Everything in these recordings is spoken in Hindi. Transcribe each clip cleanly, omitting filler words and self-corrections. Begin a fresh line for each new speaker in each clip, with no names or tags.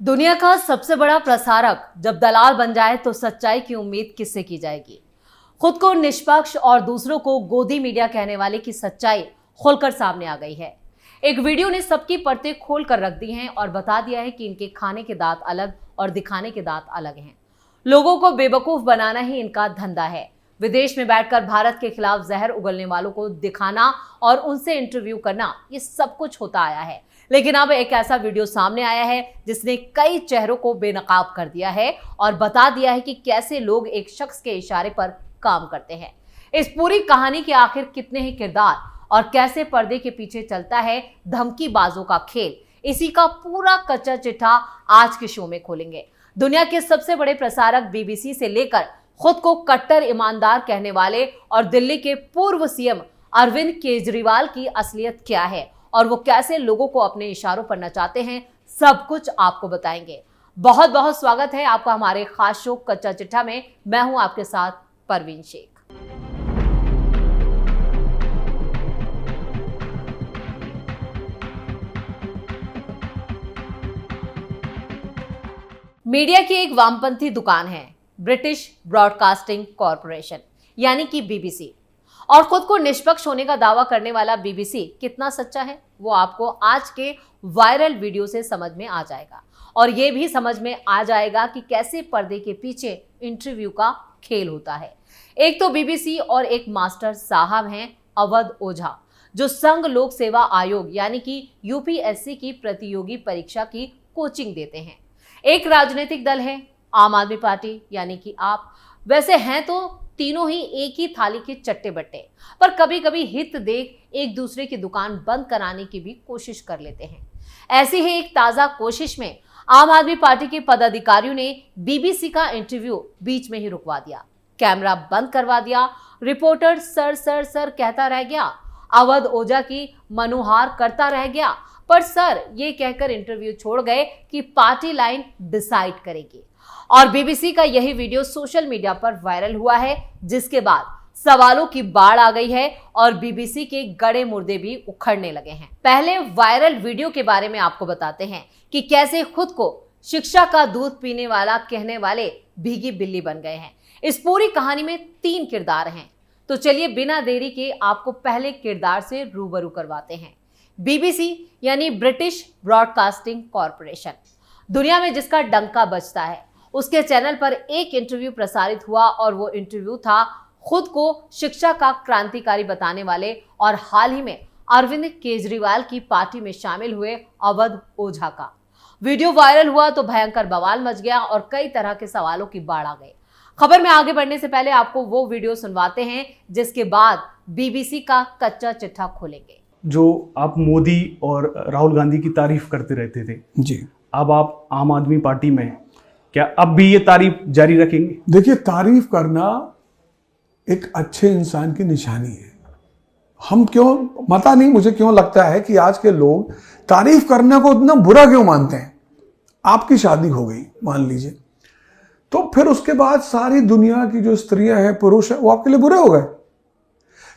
दुनिया का सबसे बड़ा प्रसारक जब दलाल बन जाए तो सच्चाई की उम्मीद किससे की जाएगी। खुद को निष्पक्ष और दूसरों को गोदी मीडिया कहने वाले की सच्चाई खुलकर सामने आ गई है। एक वीडियो ने सबकी परतें खोल कर रख दी हैं और बता दिया है कि इनके खाने के दांत अलग और दिखाने के दांत अलग हैं। लोगों को बेवकूफ बनाना ही इनका धंधा है। विदेश में बैठकर भारत के खिलाफ जहर उगलने वालों को दिखाना और उनसे इंटरव्यू करना, ये सब कुछ होता आया है। लेकिन अब एक ऐसा वीडियो सामने आया है जिसने कई चेहरों को बेनकाब कर दिया है और बता दिया है कि कैसे लोग एक शख्स के इशारे पर काम करते हैं। इस पूरी कहानी के आखिर कितने ही किरदार और कैसे पर्दे के पीछे चलता है धमकीबाजों का खेल, इसी का पूरा कच्चा चिट्ठा आज के शो में खोलेंगे। दुनिया के सबसे बड़े प्रसारक बीबीसी से लेकर खुद को कट्टर ईमानदार कहने वाले और दिल्ली के पूर्व सीएम अरविंद केजरीवाल की असलियत क्या है और वो कैसे लोगों को अपने इशारों पर नचाते हैं, सब कुछ आपको बताएंगे। बहुत बहुत स्वागत है आपका हमारे खास शो कच्चा चिट्ठा में। मैं हूं आपके साथ परवीन शेख। मीडिया की एक वामपंथी दुकान है ब्रिटिश ब्रॉडकास्टिंग कॉरपोरेशन यानी कि बीबीसी, और खुद को निष्पक्ष होने का दावा करने वाला बीबीसी कितना सच्चा है वो आपको आज के वायरल वीडियो से समझ में आ जाएगा। और ये भी समझ में आ जाएगा कि कैसे पर्दे के पीछे इंटरव्यू का खेल होता है। एक तो बीबीसी और एक मास्टर साहब हैं अवध ओझा, जो संघ लोक सेवा आयोग यानी कि यूपीएससी की प्रतियोगी परीक्षा की कोचिंग देते हैं। एक राजनीतिक दल है आम आदमी पार्टी यानी कि आप। वैसे हैं तो तीनों ही एक ही थाली के चट्टे बट्टे, पर कभी कभी हित देख एक दूसरे की दुकान बंद कराने की भी कोशिश कर लेते हैं। ऐसी ही एक ताजा कोशिश में आम आदमी पार्टी के पदाधिकारियों ने बीबीसी का इंटरव्यू बीच में ही रुकवा दिया, कैमरा बंद करवा दिया। रिपोर्टर सर सर सर कहता रह गया, अवध ओझा की मनुहार करता रह गया, पर सर ये कहकर इंटरव्यू छोड़ गए कि पार्टी लाइन डिसाइड करेगी। और बीबीसी का यही वीडियो सोशल मीडिया पर वायरल हुआ है, जिसके बाद सवालों की बाढ़ आ गई है और बीबीसी के गड़े मुर्दे भी उखड़ने लगे हैं। पहले वायरल वीडियो के बारे में आपको बताते हैं कि कैसे खुद को शिक्षा का दूध पीने वाला कहने वाले भीगी बिल्ली बन गए हैं। इस पूरी कहानी में 3 किरदार हैं, तो चलिए बिना देरी के आपको पहले किरदार से रूबरू करवाते हैं। बीबीसी यानी ब्रिटिश ब्रॉडकास्टिंग कॉरपोरेशन, दुनिया में जिसका डंका बजता है, उसके चैनल पर एक इंटरव्यू प्रसारित हुआ और वो इंटरव्यू था खुद को शिक्षा का क्रांतिकारी बताने वाले और हाल ही में अरविंद केजरीवाल की पार्टी में शामिल हुए अवध ओझा का। वीडियो वायरल हुआ तो भयंकर बवाल मच गया और कई तरह के सवालों की बाढ़ आ गई। खबर में आगे बढ़ने से पहले आपको वो वीडियो सुनवाते हैं जिसके बाद बीबीसी का कच्चा चिट्ठा खोलेंगे।
जो आप मोदी और राहुल गांधी की तारीफ करते रहते थे
जी,
अब आप आम आदमी पार्टी में, क्या अब भी ये तारीफ जारी रखेंगे?
देखिए, तारीफ करना एक अच्छे इंसान की निशानी है। हम क्यों, पता नहीं मुझे क्यों लगता है कि आज के लोग तारीफ करने को इतना बुरा क्यों मानते हैं। आपकी शादी हो गई मान लीजिए, तो फिर उसके बाद सारी दुनिया की जो स्त्रियां हैं, पुरुष हैं, वो आपके लिए बुरे हो गए।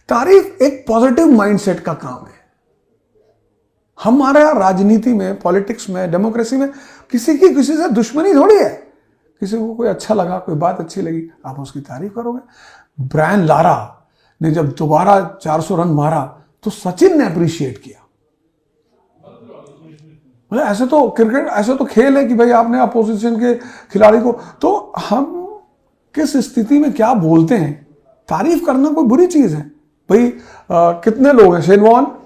तारीफ एक पॉजिटिव माइंडसेट का काम है। हमारा राजनीति में, पॉलिटिक्स में, डेमोक्रेसी में किसी से दुश्मनी थोड़ी है। किसी को कोई अच्छा लगा, कोई बात अच्छी लगी, आप उसकी तारीफ करोगे। ब्रायन लारा ने जब दोबारा 400 रन मारा तो सचिन ने अप्रिशिएट किया। मतलब ऐसे तो क्रिकेट, ऐसे तो खेल है कि भाई आपने अपोजिशन के खिलाड़ी को, तो हम किस स्थिति में क्या बोलते हैं। तारीफ करना कोई बुरी चीज है भाई। कितने लोग हैं? शेनवॉन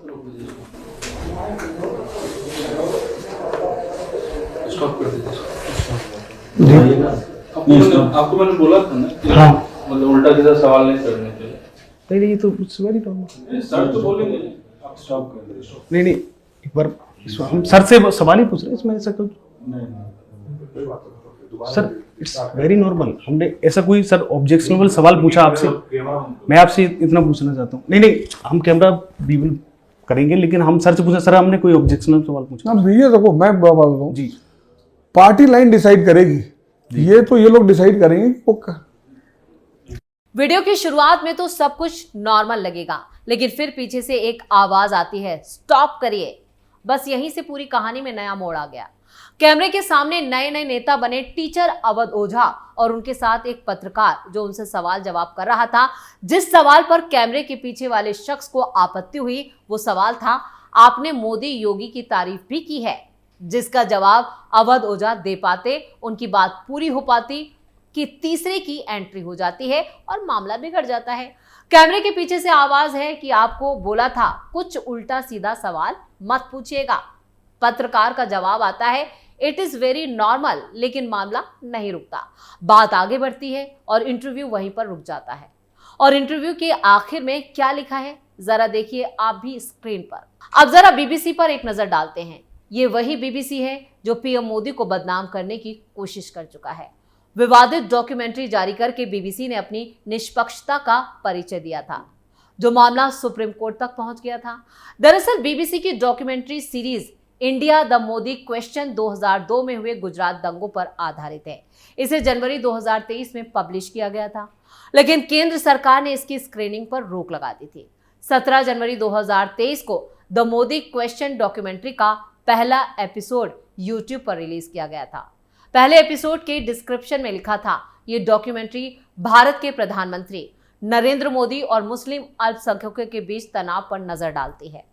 आपको मैंने बोला था ना कि
हाँ,
मतलब उल्टा सीधा सवाल नहीं करने चाहिए।
नहीं, ये तो वेरी नॉर्मल।
सर तो बोलेंगे आप स्टॉप कर दीजिए।
नहीं, एक बार हम सर से सवाल ही पूछ रहे हैं, इसमें ऐसा कुछ सर, इट्स वेरी नॉर्मल। हमने ऐसा कोई सर ऑब्जेक्शनेबल सवाल पूछा आपसे, मैं आपसे इतना पूछना चाहता हूँ। नहीं, हम कैमरा भी करेंगे, लेकिन हम सर से पूछा, सर हमने कोई ऑब्जेक्शनल सवाल पूछा
ना। ये देखो, मैं बताता हूँ
जी,
पार्टी लाइन डिसाइड करेगी। ये तो ये लोग डिसाइड करेंगे कि
वीडियो की शुरुआत में तो सब कुछ नॉर्मल लगेगा, लेकिन फिर पीछे से एक आवाज आती है, स्टॉप करिए। बस यहीं से पूरी कहानी में नया मोड़ आ गया। कैमरे के सामने नए नए नेता बने टीचर अवध ओझा और उनके साथ एक पत्रकार जो उनसे सवाल जवाब कर रहा था। जिस सवाल पर कैमरे के पीछे वाले शख्स को आपत्ति हुई वो सवाल था, आपने मोदी योगी की तारीफ भी की है, जिसका जवाब अवध ओझा दे पाते, उनकी बात पूरी हो पाती कि तीसरे की एंट्री हो जाती है और मामला बिगड़ जाता है। कैमरे के पीछे से आवाज है कि आपको बोला था कुछ उल्टा सीधा सवाल मत पूछिएगा। पत्रकार का जवाब आता है, इट इज वेरी नॉर्मल, लेकिन मामला नहीं रुकता। बात आगे बढ़ती है और इंटरव्यू वहीं पर रुक जाता है। और इंटरव्यू के आखिर में क्या लिखा है जरा देखिए आप भी स्क्रीन पर। अब जरा बीबीसी पर एक नजर डालते हैं। ये वही बीबीसी है जो पीएम मोदी को बदनाम करने की कोशिश कर चुका है। विवादित डॉक्यूमेंट्री जारी करके बीबीसी ने अपनी निष्पक्षता का परिचय दिया था, जो मामला सुप्रीम कोर्ट तक पहुंच गया था। दरअसल बीबीसी की documentary series India the Modi question 2002 में हुए गुजरात दंगों पर आधारित है। इसे जनवरी 2023 में पब्लिश किया गया था, लेकिन केंद्र सरकार ने इसकी स्क्रीनिंग पर रोक लगा दी थी। 17 जनवरी 2023 को द मोदी क्वेश्चन डॉक्यूमेंट्री का पहला एपिसोड यूट्यूब पर रिलीज किया गया था। पहले एपिसोड के डिस्क्रिप्शन में लिखा था, ये डॉक्यूमेंट्री भारत के प्रधानमंत्री नरेंद्र मोदी और मुस्लिम अल्पसंख्यकों के बीच तनाव पर नजर डालती है।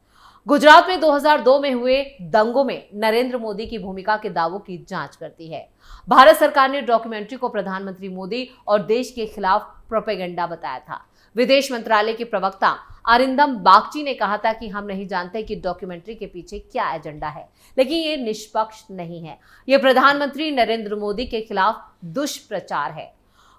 गुजरात में 2002 में हुए दंगों में नरेंद्र मोदी की भूमिका के दावों की जांच करती है। भारत सरकार ने डॉक्यूमेंट्री को प्रधानमंत्री मोदी और देश के खिलाफ प्रोपेगेंडा बताया था। विदेश मंत्रालय के प्रवक्ता अरिंदम बागची ने कहा था कि हम नहीं जानते कि डॉक्यूमेंट्री के पीछे क्या एजेंडा है, लेकिन ये निष्पक्ष नहीं है। ये प्रधानमंत्री नरेंद्र मोदी के खिलाफ दुष्प्रचार है।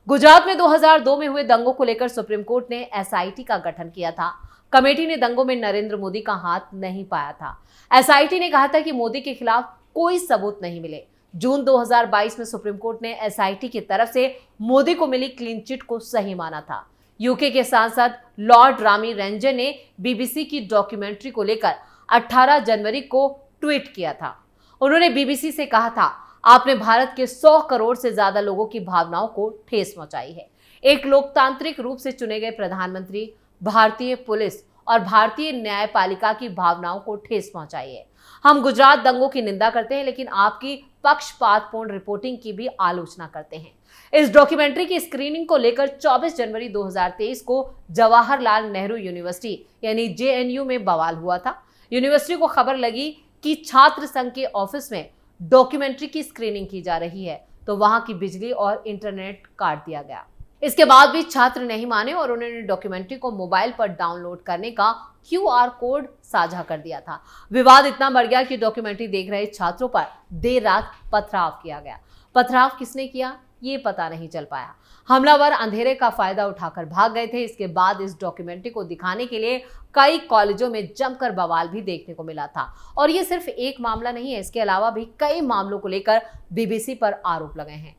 गुजरात में 2002 में हुए दंगों को लेकर सुप्रीम कोर्ट ने एसआईटी का गठन किया था। कमेटी ने दंगों में नरेंद्र मोदी का हाथ नहीं पाया था। एसआईटी ने कहा था कि मोदी के खिलाफ कोई सबूत नहीं मिले। जून 2022 में सुप्रीम कोर्ट ने एसआईटी की तरफ से मोदी को मिली क्लीन चिट को सही माना था। यूके के सांसद लॉर्ड रामी रंजन ने बीबीसी की डॉक्यूमेंट्री को लेकर 18 जनवरी को ट्वीट किया था। उन्होंने बीबीसी से कहा था, आपने भारत के 100 करोड़ से ज्यादा लोगों की भावनाओं को ठेस पहुंचाई है। एक लोकतांत्रिक रूप से चुने गए प्रधानमंत्री भारतीय पुलिस और भारतीय न्यायपालिका की भावनाओं को ठेस पहुंचाई है। हम गुजरात दंगों की निंदा करते हैं, लेकिन आपकी पक्षपातपूर्ण रिपोर्टिंग की भी आलोचना करते हैं। इस डॉक्यूमेंट्री की स्क्रीनिंग को लेकर 24 जनवरी 2023 को जवाहरलाल नेहरू यूनिवर्सिटी यानी जेएनयू में बवाल हुआ था। यूनिवर्सिटी को खबर लगी कि छात्र संघ के ऑफिस में डॉक्यूमेंट्री की स्क्रीनिंग की जा रही है, तो वहां की बिजली और इंटरनेट काट दिया गया। इसके बाद भी छात्र नहीं माने और उन्होंने डॉक्यूमेंट्री को मोबाइल पर डाउनलोड करने का QR कोड साझा कर दिया था। विवाद इतना बढ़ गया कि डॉक्यूमेंट्री देख रहे छात्रों पर देर रात पथराव किया गया। पथराव किसने किया ये पता नहीं चल पाया। हमलावर अंधेरे का फायदा उठाकर भाग गए थे। इसके बाद इस डॉक्यूमेंट्री को दिखाने के लिए कई कॉलेजों में जमकर बवाल भी देखने को मिला था। और ये सिर्फ एक मामला नहीं है, इसके अलावा भी कई मामलों को लेकर बीबीसी पर आरोप लगे हैं।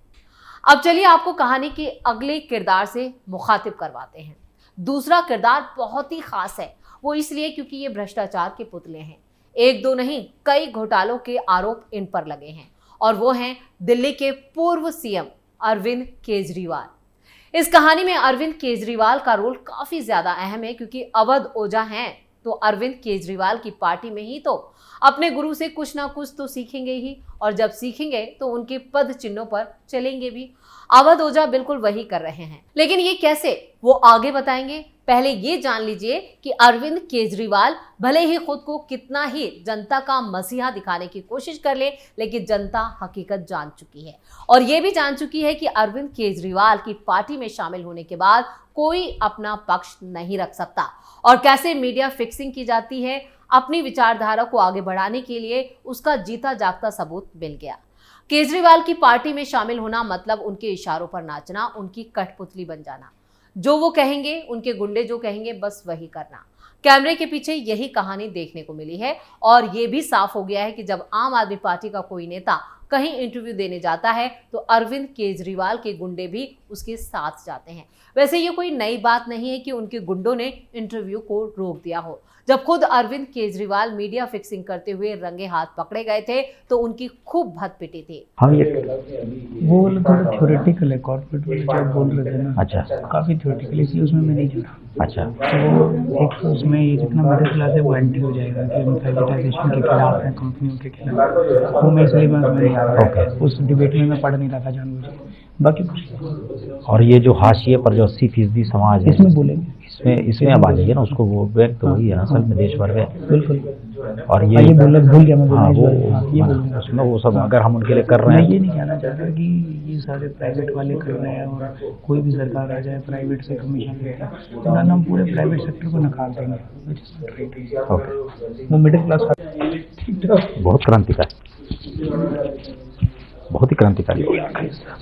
अब चलिए आपको कहानी के अगले किरदार से मुखातिब करवाते हैं। दूसरा किरदार बहुत ही खास है, वो इसलिए क्योंकि ये भ्रष्टाचार के पुतले हैं। एक दो नहीं, कई घोटालों के आरोप इन पर लगे हैं और वो हैं दिल्ली के पूर्व सीएम अरविंद केजरीवाल। इस कहानी में अरविंद केजरीवाल का रोल काफी ज्यादा अहम है, क्योंकि अवध ओझा हैं तो अरविंद केजरीवाल की पार्टी में ही तो अपने गुरु से कुछ ना कुछ तो सीखेंगे ही, और जब सीखेंगे तो उनके पद चिन्हों पर चलेंगे भी। अवध ओझा बिल्कुल वही कर रहे हैं, लेकिन ये कैसे वो आगे बताएंगे। पहले ये जान लीजिए कि अरविंद केजरीवाल भले ही खुद को कितना ही जनता का मसीहा दिखाने की कोशिश कर ले, लेकिन जनता हकीकत जान चुकी है और ये भी जान चुकी है कि अरविंद केजरीवाल की पार्टी में शामिल होने के बाद कोई अपना पक्ष नहीं रख सकता और कैसे मीडिया फिक्सिंग की जाती है। अपनी विचारधारा को आगे बढ़ाने के लिए उसका जीता जागता सबूत मिल गया। केजरीवाल की पार्टी में शामिल होना मतलब उनके इशारों पर नाचना, उनकी कठपुतली बन जाना। जो वो कहेंगे, उनके गुंडे जो कहेंगे बस वही करना। कैमरे के पीछे यही कहानी देखने को मिली है और ये भी साफ हो गया है कि जब आम आदमी पार्टी का कोई नेता कहीं इंटरव्यू देने जाता है तो अरविंद केजरीवाल के गुंडे भी उसके साथ जाते हैं। वैसे ये कोई नई बात नहीं है कि उनके गुंडों ने इंटरव्यू को रोक दिया हो। जब खुद अरविंद केजरीवाल मीडिया फिक्सिंग करते हुए रंगे हाथ पकड़े गए थे तो उनकी खूब भत पिटी थी।
हाँ, ये वो वाला थोड़ा थ्योरेटिकल है, कॉर्पोरेट वाले जो बोल रहे थे ना, अच्छा, काफी थ्योरेटिकल है, इसलिए उसमें मैं नहीं जुड़ा। अच्छा, तो वो एक तो उसमें ये जितना मिडिल क्लास है वो एंटी हो जाएगा कि हम प्राइवेटाइजेशन के खिलाफ हैं, कंपनियों के खिलाफ, वो मैं इसलिए मैं नहीं आ रहा। ओके, उस डिबेट में मैं पढ़ नहीं रहा था जानबूझ के, बाकी कुछ।
और ये जो हाशिए पर जो 80% समाज है,
इसमें बोलेंगे,
इसमें अब आ जाइए ना, उसको वो व्यक्त तो वही है असल में देश भर में।
बिल्कुल।
और
ये बोला भूल गया मैं,
हाँ, वो
ये बोलूँगा
उसमें वो सब अगर हम उनके लिए कर रहे
मैं
हैं।
ये नहीं कहना चाहता कि ये सारे प्राइवेट वाले कर रहे हैं और कोई भी सरकार आ जाए प्राइवेट से कमीशन लेता है, तो ना हम पूरे प्राइवेट सेक्टर को नकार देंगे, वो मिडिल क्लास ठीक ठाक
बहुत क्रांतिकारी, बहुत ही क्रांतिकारी हो गया।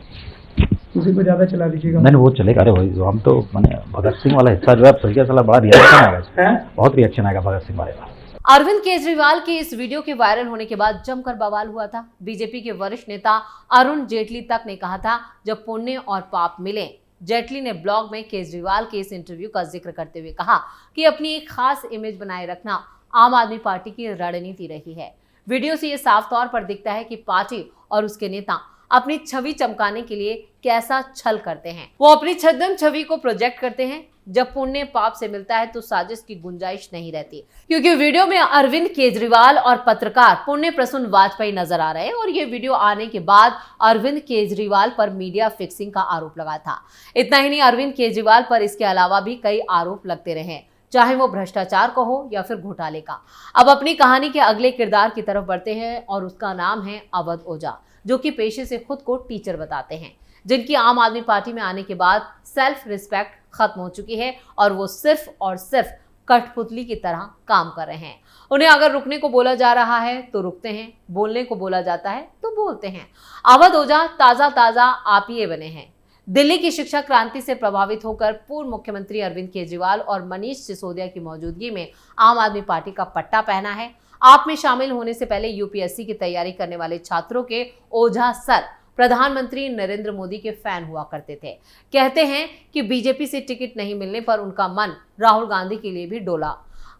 उसी को ज़्यादा चला दीजिएगा।
नहीं वो चलेगा। अरे भाई हम तो मैंने भगत सिंह वाला हिस्सा जो है सही का बड़ा रिएक्शन आएगा, बहुत रिएक्शन आएगा भगत सिंह वाले का।
अरविंद केजरीवाल के इस वीडियो के वायरल होने के बाद जमकर बवाल हुआ था। बीजेपी के वरिष्ठ नेता अरुण जेटली तक ने कहा था, जब पुण्य और पाप मिले। जेटली ने ब्लॉग में केजरीवाल के इस इंटरव्यू का जिक्र करते हुए कहा कि अपनी एक खास इमेज बनाए रखना आम आदमी पार्टी की रणनीति रही है। वीडियो से ये साफ तौर पर दिखता है कि पार्टी और उसके नेता अपनी छवि चमकाने के लिए कैसा छल करते हैं। वो अपनी छद्म छवि को प्रोजेक्ट करते हैं। जब पुण्य पाप से मिलता है तो साजिश की गुंजाइश नहीं रहती, क्योंकि वीडियो में अरविंद केजरीवाल और पत्रकार पुण्य प्रसून वाजपेयी नजर आ रहे हैं और ये वीडियो आने के बाद अरविंद केजरीवाल पर मीडिया फिक्सिंग का आरोप लगा था। इतना ही नहीं, अरविंद केजरीवाल पर इसके अलावा भी कई आरोप लगते रहे, चाहे वो भ्रष्टाचार का हो या फिर घोटाले का। अब अपनी कहानी के अगले किरदार की तरफ बढ़ते हैं और उसका नाम है अवध ओझा, जो कि पेशे से खुद को टीचर बताते हैं, जिनकी आम आदमी पार्टी में आने के बाद सेल्फ रिस्पेक्ट खत्म हो चुकी है और वो सिर्फ और सिर्फ कठपुतली की तरह काम कर रहे हैं। उन्हें अगर रुकने को बोला जा रहा है तो रुकते हैं, बोलने को बोला जाता है तो बोलते हैं। अवध ओझा ताजा आपीए बने हैं। दिल्ली की शिक्षा क्रांति से प्रभावित होकर पूर्व मुख्यमंत्री अरविंद केजरीवाल और मनीष सिसोदिया की मौजूदगी में आम आदमी पार्टी का पट्टा पहना है। आप में शामिल होने से पहले यूपीएससी की तैयारी करने वाले छात्रों के ओझा सर प्रधानमंत्री नरेंद्र मोदी के फैन हुआ करते थे। कहते हैं कि बीजेपी से टिकट नहीं मिलने पर उनका मन राहुल गांधी के लिए भी डोला।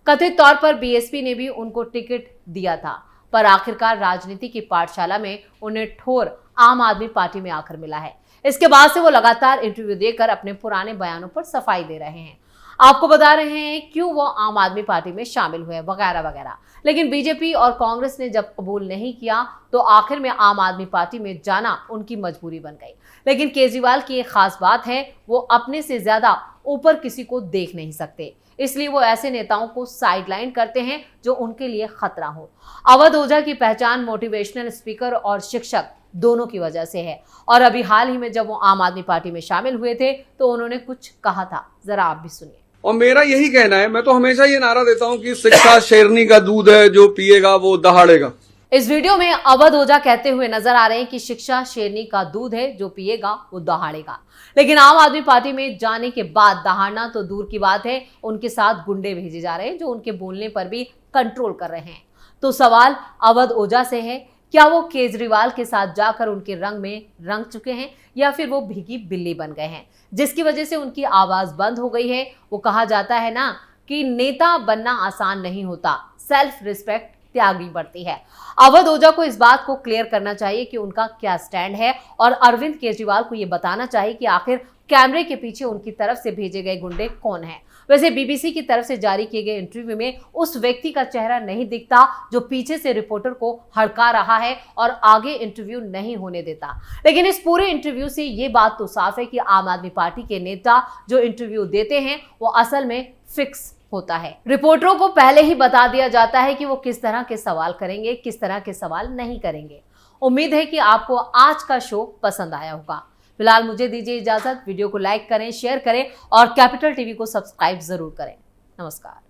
कथित तौर पर बीएसपी ने भी उनको टिकट दिया था, पर आखिरकार राजनीति की पाठशाला में उन्हें ठोर आम आदमी पार्टी में आकर मिला है। इसके बाद से वो लगातार इंटरव्यू देकर अपने पुराने बयानों पर सफाई दे रहे हैं, आपको बता रहे हैं क्यों वो आम आदमी पार्टी में शामिल हुए वगैरह वगैरह। लेकिन बीजेपी और कांग्रेस ने जब कबूल नहीं किया तो आखिर में आम आदमी पार्टी में जाना उनकी मजबूरी बन गई। लेकिन केजरीवाल की एक खास बात है, वो अपने से ज्यादा ऊपर किसी को देख नहीं सकते, इसलिए वो ऐसे नेताओं को साइडलाइन करते हैं जो उनके लिए खतरा हो। अवध ओझा की पहचान मोटिवेशनल स्पीकर और शिक्षक दोनों की वजह से है और अभी हाल ही में जब वो आम आदमी पार्टी में शामिल हुए थे तो उन्होंने कुछ कहा था, जरा आप भी सुनिए।
और मेरा यही कहना है, मैं तो हमेशा ये नारा देता हूं कि शिक्षा शेरनी का दूध है, जो पिएगा वो दहाड़ेगा।
इस वीडियो में अवध ओझा कहते हुए नजर आ रहे हैं कि शिक्षा शेरनी का दूध है, जो पिएगा वो दहाड़ेगा। लेकिन आम आदमी पार्टी में जाने के बाद दहाड़ना तो दूर की बात है, उनके साथ गुंडे भेजे जा रहे हैं जो उनके बोलने पर भी कंट्रोल कर रहे हैं। तो सवाल अवध ओझा से है, क्या वो केजरीवाल के साथ जाकर उनके रंग में रंग चुके हैं या फिर वो भीगी बिल्ली बन गए हैं, जिसकी वजह से उनकी आवाज बंद हो गई है। वो कहा जाता है ना कि नेता बनना आसान नहीं होता, सेल्फ रिस्पेक्ट त्यागनी पड़ती है। अवध ओझा को इस बात को क्लियर करना चाहिए कि उनका क्या स्टैंड है और अरविंद केजरीवाल को ये बताना चाहिए कि आखिर कैमरे के पीछे उनकी तरफ से भेजे गए गुंडे कौन हैं। वैसे बीबीसी की तरफ से जारी किए गए इंटरव्यू में उस व्यक्ति का चेहरा नहीं दिखता जो पीछे से रिपोर्टर को हड़का रहा है और आगे इंटरव्यू नहीं होने देता। लेकिन इस पूरे इंटरव्यू से ये बात तो साफ है कि आम आदमी पार्टी के नेता जो इंटरव्यू देते हैं वो असल में फिक्स होता है। रिपोर्टरों को पहले ही बता दिया जाता है कि वो किस तरह के सवाल करेंगे, किस तरह के सवाल नहीं करेंगे। उम्मीद है कि आपको आज का शो पसंद आया होगा। फिलहाल मुझे दीजिए इजाजत। वीडियो को लाइक करें, शेयर करें और कैपिटल टीवी को सब्सक्राइब जरूर करें। नमस्कार।